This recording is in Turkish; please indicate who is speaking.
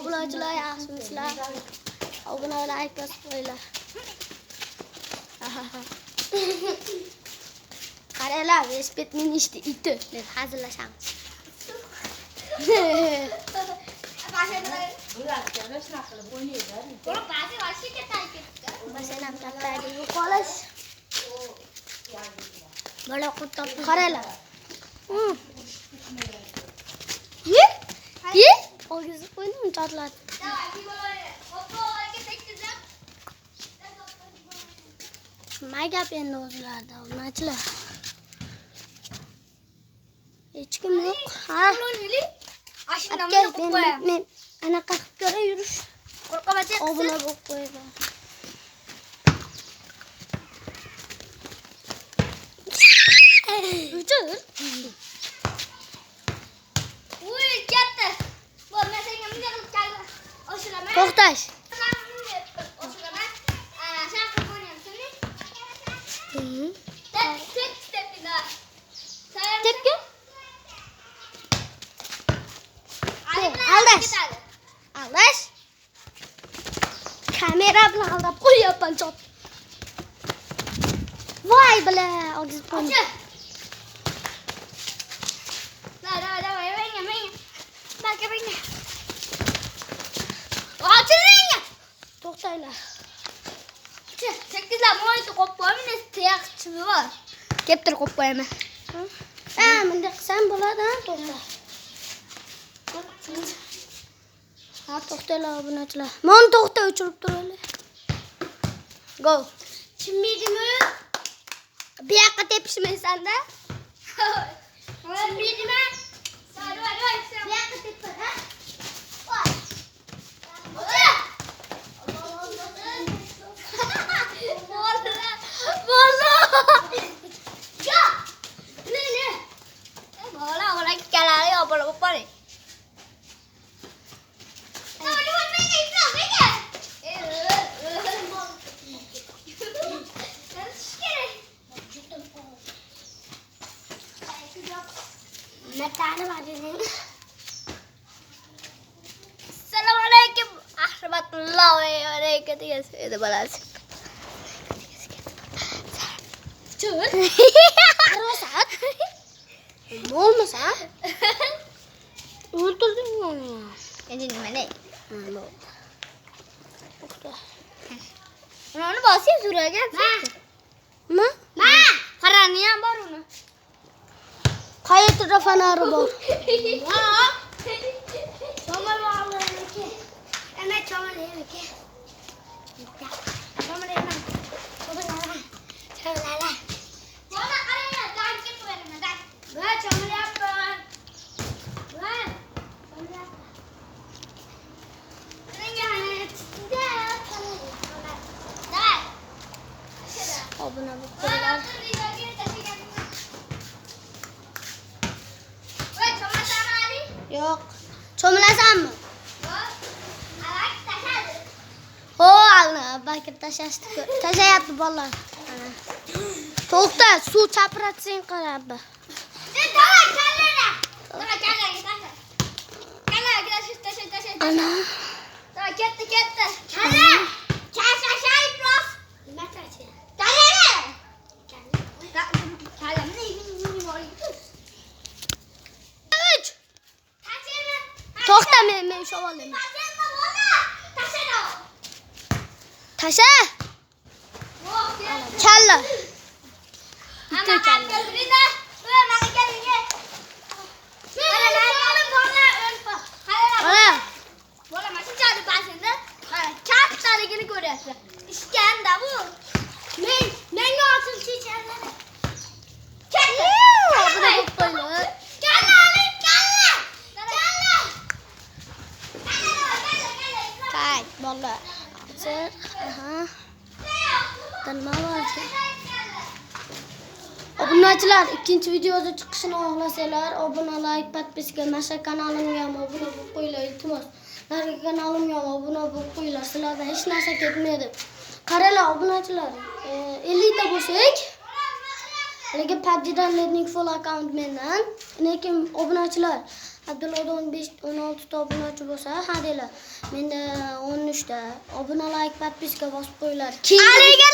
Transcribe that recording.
Speaker 1: Obunachilar yaxshimisizlar? Obuna like bosib qo'yinglar. Qaranglar, Vespet minishdi iti deb hazillashamiz. Masalan, kattagi yo'qolish. Bola qutib qaranglar. Ye? Og'izni qo'ydim, chorladi. May gap endi o'zlarda, obunachilar. Hech kim yo'q. Ha. Men anaqa qilib ko'ray yurish. Obuna bo'lib qo'ygan. Uçur.
Speaker 2: Uy, katta. Bo'lma senga bunga qilib oshiraman.
Speaker 1: To'xtash.
Speaker 2: Oshiraman. Shaqir bo'lyapsan. Tek tepkida.
Speaker 1: Tepki? Aldash. Aldash. Kamera bilan aldab qo'yapman chop. Voy bila, ogiz qo'ydim.
Speaker 2: Давай, venga. Balki venga. Oching.
Speaker 1: To'xtanglar.
Speaker 2: Sekizlar mo'yni qo'yib qo'ymin, teyaqchimi bor.
Speaker 1: Keptir qo'yib qo'yaman. Ha, bunday qilsam bo'ladi, to'xta. Ha, to'xtanglar obunachilar. Meni to'xta o'chirib turaylik. Go.
Speaker 2: Tushunmaydimi?
Speaker 1: Bu yoqqa tepishmaysanda?
Speaker 2: Tushunmaydimi? Voy. Bu yoqqa teppa, ha? Voy. Bola kalari yo bola bopari. Assalamualaikum warahmatullahi wabarakatuh. Itu balas. Cur.
Speaker 1: Rosat. Olmasa? Öldürdün mü onu ya?
Speaker 2: Ini di mana?
Speaker 1: Lo. To'xta.
Speaker 2: Uni bosib suragan.
Speaker 1: Ma?
Speaker 2: Qarani ham bor uni.
Speaker 1: Qayerda fanari bor?
Speaker 2: Cho'mil bog'larniki. Ana cho'mil yeriki. Cho'mil emas. Cho'milala. Bola qaranglar, dan ketib beraman, dan. Va cho'mil yapman. Va cho'mil yapman.
Speaker 1: Obuna bo'lib qo'yinglar. Yo'q. Cho'milasanmi? Ho, alni, balki tashashdi. Tashayapti bolalar. Ana. To'xta, suv chapiratsang qarab. Ana.
Speaker 2: Ketdi. Kalla. Prof. Nima qiladi? Kallamni
Speaker 1: To'xta, men shovolayman. Tasha. Kalla. Bitta kalla. Ana.
Speaker 2: Bola mana shunchalik pasingda, kattaligini ko'ryapsiz. Ishkanda bu. Menga osil chechanladi. Katta.
Speaker 1: Obuna bo'lib qo'yinglar.
Speaker 2: Kalla.
Speaker 1: Kay, bolalar. Hozir, nima bor? Obunachilar, ikkinchi videoda chiqishini xohlasanglar, obuna, like, podpiska, mana kanalimga ham obuna bo'lib qo'yinglar, iltimos. Narigi kanalimga ham obuna bo'lib qo'yinglar. Sizlardan hech narsa ketmaydi. Qaranglar obunachilar, 50 ta bo'lsak, lekin PUBG'dan letning full account mendan. Lekin obunachilar, Abdullada 15-16 ta obunachi bo'lsa, ha deylar. Menda 13 ta. Obuna like, подписка bosib qo'yinglar.
Speaker 2: Aliga